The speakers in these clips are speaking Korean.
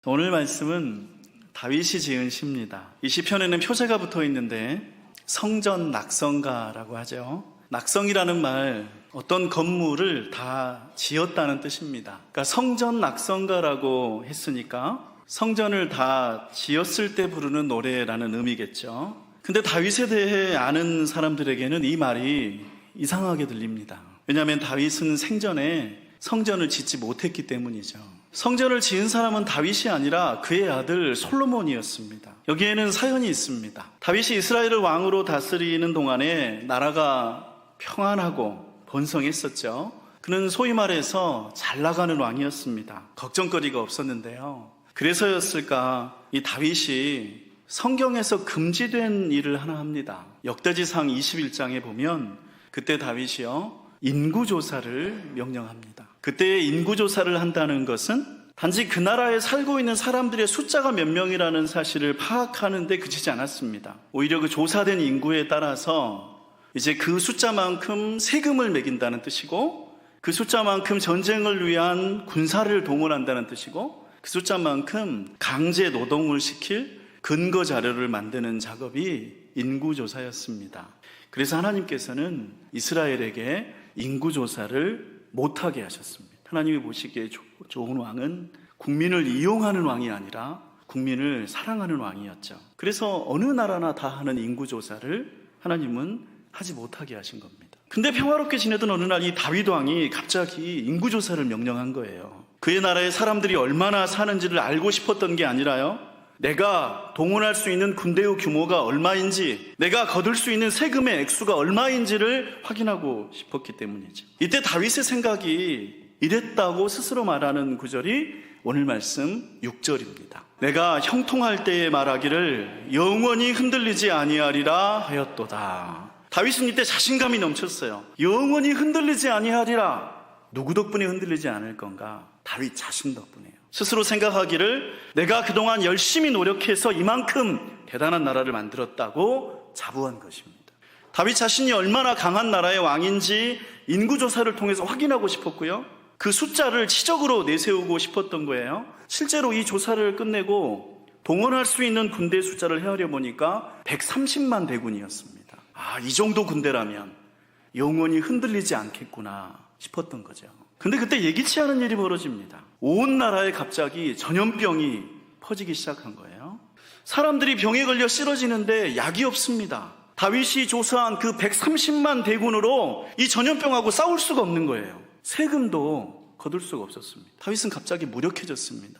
오늘 말씀은 다윗이 지은 시입니다. 이 시편에는 표제가 붙어 있는데 성전 낙성가라고 하죠. 낙성이라는 말, 어떤 건물을 다 지었다는 뜻입니다. 그러니까 성전 낙성가라고 했으니까 성전을 다 지었을 때 부르는 노래라는 의미겠죠. 근데 다윗에 대해 아는 사람들에게는 이 말이 이상하게 들립니다. 왜냐하면 다윗은 생전에 성전을 짓지 못했기 때문이죠. 성전을 지은 사람은 다윗이 아니라 그의 아들 솔로몬이었습니다. 여기에는 사연이 있습니다. 다윗이 이스라엘을 왕으로 다스리는 동안에 나라가 평안하고 번성했었죠. 그는 소위 말해서 잘 나가는 왕이었습니다. 걱정거리가 없었는데요. 그래서였을까 이 다윗이 성경에서 금지된 일을 하나 합니다. 역대지상 21장에 보면 그때 다윗이요 인구조사를 명령합니다. 그때의 인구조사를 한다는 것은 단지 그 나라에 살고 있는 사람들의 숫자가 몇 명이라는 사실을 파악하는 데 그치지 않았습니다. 오히려 그 조사된 인구에 따라서 이제 그 숫자만큼 세금을 매긴다는 뜻이고, 그 숫자만큼 전쟁을 위한 군사를 동원한다는 뜻이고, 그 숫자만큼 강제 노동을 시킬 근거 자료를 만드는 작업이 인구조사였습니다. 그래서 하나님께서는 이스라엘에게 인구조사를 못하게 하셨습니다. 하나님이 보시기에 좋은 왕은 국민을 이용하는 왕이 아니라 국민을 사랑하는 왕이었죠. 그래서 어느 나라나 다 하는 인구조사를 하나님은 하지 못하게 하신 겁니다. 근데 평화롭게 지내던 어느 날 이 다윗 왕이 갑자기 인구조사를 명령한 거예요. 그의 나라에 사람들이 얼마나 사는지를 알고 싶었던 게 아니라요, 내가 동원할 수 있는 군대의 규모가 얼마인지, 내가 거둘 수 있는 세금의 액수가 얼마인지를 확인하고 싶었기 때문이죠. 이때 다윗의 생각이 이랬다고 스스로 말하는 구절이 오늘 말씀 6절입니다. 내가 형통할 때에 말하기를 영원히 흔들리지 아니하리라 하였도다. 다윗은 이때 자신감이 넘쳤어요. 영원히 흔들리지 아니하리라. 누구 덕분에 흔들리지 않을 건가? 다윗 자신 덕분에요. 스스로 생각하기를 내가 그동안 열심히 노력해서 이만큼 대단한 나라를 만들었다고 자부한 것입니다. 다윗 자신이 얼마나 강한 나라의 왕인지 인구조사를 통해서 확인하고 싶었고요, 그 숫자를 치적으로 내세우고 싶었던 거예요. 실제로 이 조사를 끝내고 동원할 수 있는 군대 숫자를 헤아려 보니까 130만 대군이었습니다. 이 정도 군대라면 영원히 흔들리지 않겠구나 싶었던 거죠. 근데 그때 예기치 않은 일이 벌어집니다. 온 나라에 갑자기 전염병이 퍼지기 시작한 거예요. 사람들이 병에 걸려 쓰러지는데 약이 없습니다. 다윗이 조사한 그 130만 대군으로 이 전염병하고 싸울 수가 없는 거예요. 세금도 거둘 수가 없었습니다. 다윗은 갑자기 무력해졌습니다.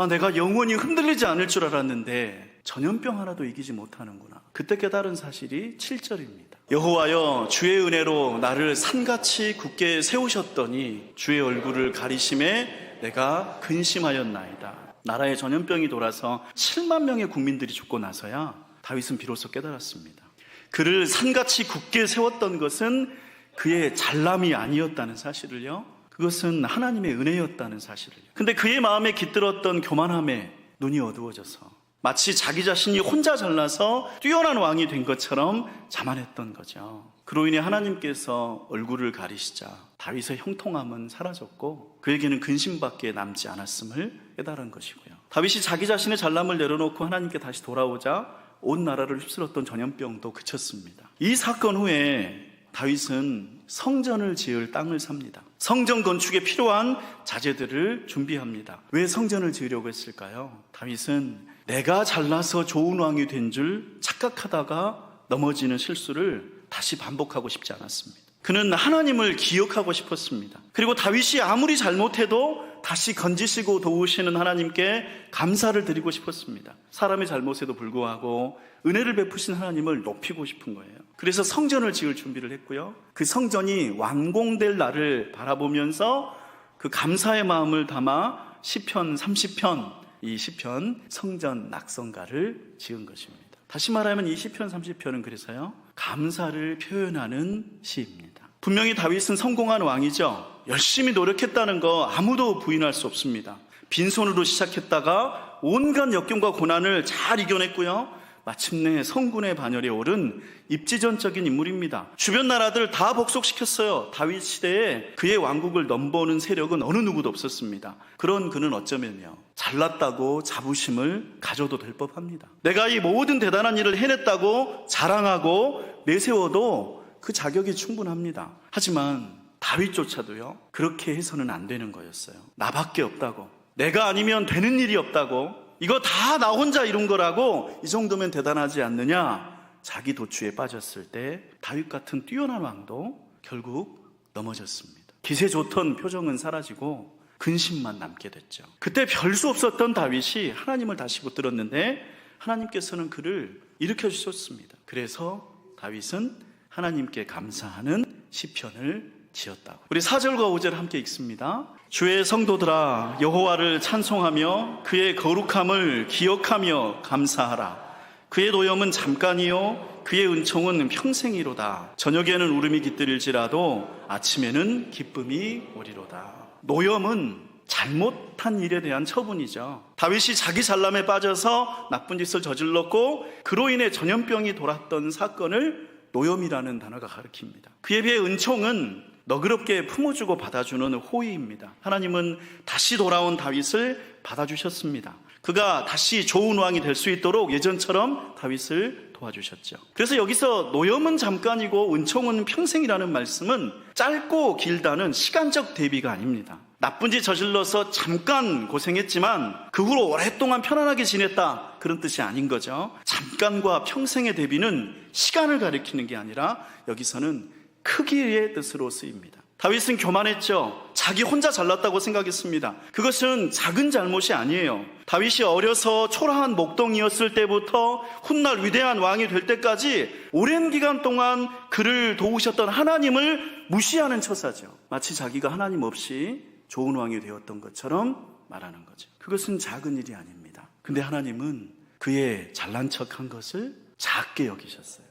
내가 영원히 흔들리지 않을 줄 알았는데 전염병 하나도 이기지 못하는구나. 그때 깨달은 사실이 7절입니다. 여호와여 주의 은혜로 나를 산같이 굳게 세우셨더니 주의 얼굴을 가리심에 내가 근심하였나이다. 나라에 전염병이 돌아서 7만 명의 국민들이 죽고 나서야 다윗은 비로소 깨달았습니다. 그를 산같이 굳게 세웠던 것은 그의 잘남이 아니었다는 사실을요, 그것은 하나님의 은혜였다는 사실을요. 근데 그의 마음에 깃들었던 교만함에 눈이 어두워져서 마치 자기 자신이 혼자 잘나서 뛰어난 왕이 된 것처럼 자만했던 거죠. 그로 인해 하나님께서 얼굴을 가리시자 다윗의 형통함은 사라졌고 그에게는 근심밖에 남지 않았음을 깨달은 것이고요. 다윗이 자기 자신의 잘남을 내려놓고 하나님께 다시 돌아오자 온 나라를 휩쓸었던 전염병도 그쳤습니다. 이 사건 후에 다윗은 성전을 지을 땅을 삽니다. 성전 건축에 필요한 자재들을 준비합니다. 왜 성전을 지으려고 했을까요? 다윗은 내가 잘나서 좋은 왕이 된 줄 착각하다가 넘어지는 실수를 다시 반복하고 싶지 않았습니다. 그는 하나님을 기억하고 싶었습니다. 그리고 다윗이 아무리 잘못해도 다시 건지시고 도우시는 하나님께 감사를 드리고 싶었습니다. 사람의 잘못에도 불구하고 은혜를 베푸신 하나님을 높이고 싶은 거예요. 그래서 성전을 지을 준비를 했고요, 그 성전이 완공될 날을 바라보면서 그 감사의 마음을 담아 시편 30편, 이 시편 성전 낙성가를 지은 것입니다. 다시 말하면 이 시편 30편은 그래서요 감사를 표현하는 시입니다. 분명히 다윗은 성공한 왕이죠. 열심히 노력했다는 거 아무도 부인할 수 없습니다. 빈손으로 시작했다가 온갖 역경과 고난을 잘 이겨냈고요, 마침내 성군의 반열에 오른 입지전적인 인물입니다. 주변 나라들 다 복속시켰어요. 다윗 시대에 그의 왕국을 넘보는 세력은 어느 누구도 없었습니다. 그런 그는 어쩌면요 잘났다고 자부심을 가져도 될 법합니다. 내가 이 모든 대단한 일을 해냈다고 자랑하고 내세워도 그 자격이 충분합니다. 하지만 다윗조차도요, 그렇게 해서는 안 되는 거였어요. 나밖에 없다고, 내가 아니면 되는 일이 없다고, 이거 다 나 혼자 이룬 거라고, 이 정도면 대단하지 않느냐, 자기 도취에 빠졌을 때 다윗 같은 뛰어난 왕도 결국 넘어졌습니다. 기세 좋던 표정은 사라지고 근심만 남게 됐죠. 그때 별 수 없었던 다윗이 하나님을 다시 붙들었는데 하나님께서는 그를 일으켜 주셨습니다. 그래서 다윗은 하나님께 감사하는 시편을 지었다고. 우리 4절과 5절 함께 읽습니다. 주의 성도들아, 여호와를 찬송하며 그의 거룩함을 기억하며 감사하라. 그의 노염은 잠깐이요 그의 은총은 평생이로다. 저녁에는 울음이 깃들일지라도 아침에는 기쁨이 오리로다. 노염은 잘못한 일에 대한 처분이죠. 다윗이 자기 잘남에 빠져서 나쁜 짓을 저질렀고 그로 인해 전염병이 돌았던 사건을 노염이라는 단어가 가리킵니다. 그에 비해 은총은 너그럽게 품어주고 받아주는 호의입니다. 하나님은 다시 돌아온 다윗을 받아주셨습니다. 그가 다시 좋은 왕이 될 수 있도록 예전처럼 다윗을 도와주셨죠. 그래서 여기서 노염은 잠깐이고 은총은 평생이라는 말씀은 짧고 길다는 시간적 대비가 아닙니다. 나쁜 짓 저질러서 잠깐 고생했지만 그 후로 오랫동안 편안하게 지냈다, 그런 뜻이 아닌 거죠. 잠깐과 평생의 대비는 시간을 가리키는 게 아니라 여기서는 크기의 뜻으로 쓰입니다. 다윗은 교만했죠. 자기 혼자 잘났다고 생각했습니다. 그것은 작은 잘못이 아니에요. 다윗이 어려서 초라한 목동이었을 때부터 훗날 위대한 왕이 될 때까지 오랜 기간 동안 그를 도우셨던 하나님을 무시하는 처사죠. 마치 자기가 하나님 없이 좋은 왕이 되었던 것처럼 말하는 거죠. 그것은 작은 일이 아닙니다. 근데 하나님은 그의 잘난 척한 것을 작게 여기셨어요.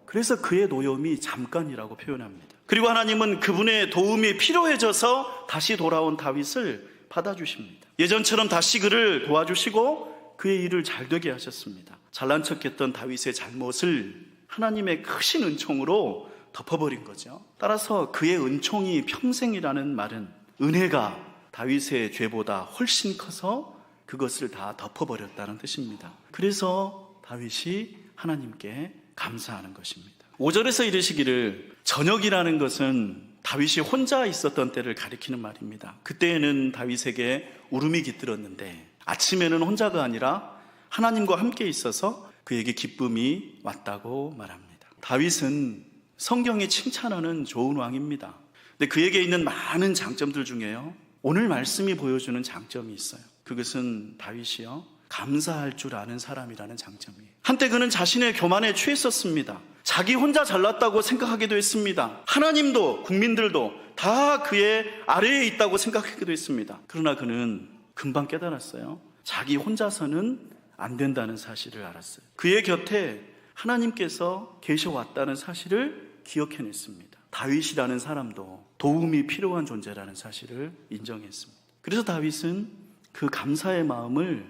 그래서 그의 노염이 잠깐이라고 표현합니다. 그리고 하나님은 그분의 도움이 필요해져서 다시 돌아온 다윗을 받아주십니다. 예전처럼 다시 그를 도와주시고 그의 일을 잘되게 하셨습니다. 잘난 척했던 다윗의 잘못을 하나님의 크신 은총으로 덮어버린 거죠. 따라서 그의 은총이 평생이라는 말은 은혜가 다윗의 죄보다 훨씬 커서 그것을 다 덮어버렸다는 뜻입니다. 그래서 다윗이 하나님께 감사하는 것입니다. 5절에서 이르시기를, 저녁이라는 것은 다윗이 혼자 있었던 때를 가리키는 말입니다. 그때에는 다윗에게 울음이 깃들었는데 아침에는 혼자가 아니라 하나님과 함께 있어서 그에게 기쁨이 왔다고 말합니다. 다윗은 성경이 칭찬하는 좋은 왕입니다. 근데 그에게 있는 많은 장점들 중에요, 오늘 말씀이 보여주는 장점이 있어요. 그것은 다윗이요, 감사할 줄 아는 사람이라는 장점이에요. 한때 그는 자신의 교만에 취했었습니다. 자기 혼자 잘났다고 생각하기도 했습니다. 하나님도 국민들도 다 그의 아래에 있다고 생각하기도 했습니다. 그러나 그는 금방 깨달았어요. 자기 혼자서는 안 된다는 사실을 알았어요. 그의 곁에 하나님께서 계셔왔다는 사실을 기억해냈습니다. 다윗이라는 사람도 도움이 필요한 존재라는 사실을 인정했습니다. 그래서 다윗은 그 감사의 마음을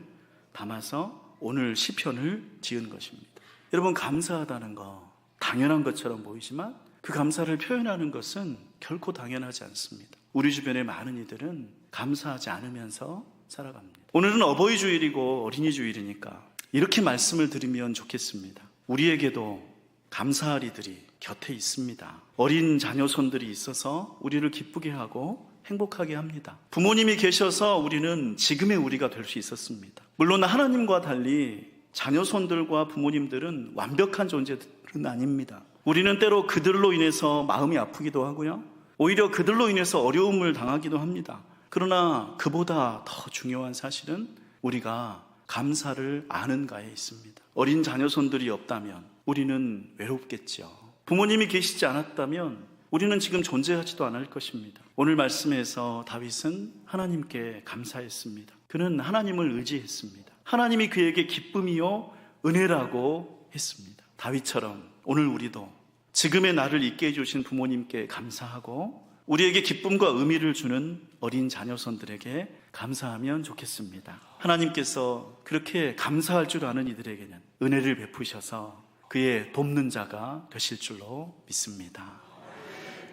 담아서 오늘 시편을 지은 것입니다. 여러분, 감사하다는 거 당연한 것처럼 보이지만 그 감사를 표현하는 것은 결코 당연하지 않습니다. 우리 주변의 많은 이들은 감사하지 않으면서 살아갑니다. 오늘은 어버이 주일이고 어린이 주일이니까 이렇게 말씀을 드리면 좋겠습니다. 우리에게도 감사할 이들이 곁에 있습니다. 어린 자녀손들이 있어서 우리를 기쁘게 하고 행복하게 합니다. 부모님이 계셔서 우리는 지금의 우리가 될 수 있었습니다. 물론 하나님과 달리 자녀손들과 부모님들은 완벽한 존재들은 아닙니다. 우리는 때로 그들로 인해서 마음이 아프기도 하고요, 오히려 그들로 인해서 어려움을 당하기도 합니다. 그러나 그보다 더 중요한 사실은 우리가 감사를 아는가에 있습니다. 어린 자녀손들이 없다면 우리는 외롭겠죠. 부모님이 계시지 않았다면 우리는 지금 존재하지도 않을 것입니다. 오늘 말씀에서 다윗은 하나님께 감사했습니다. 그는 하나님을 의지했습니다. 하나님이 그에게 기쁨이요 은혜라고 했습니다. 다윗처럼 오늘 우리도 지금의 나를 있게 해주신 부모님께 감사하고 우리에게 기쁨과 의미를 주는 어린 자녀손들에게 감사하면 좋겠습니다. 하나님께서 그렇게 감사할 줄 아는 이들에게는 은혜를 베푸셔서 그의 돕는 자가 되실 줄로 믿습니다.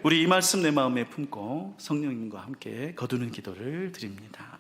우리 이 말씀 내 마음에 품고 성령님과 함께 거두는 기도를 드립니다.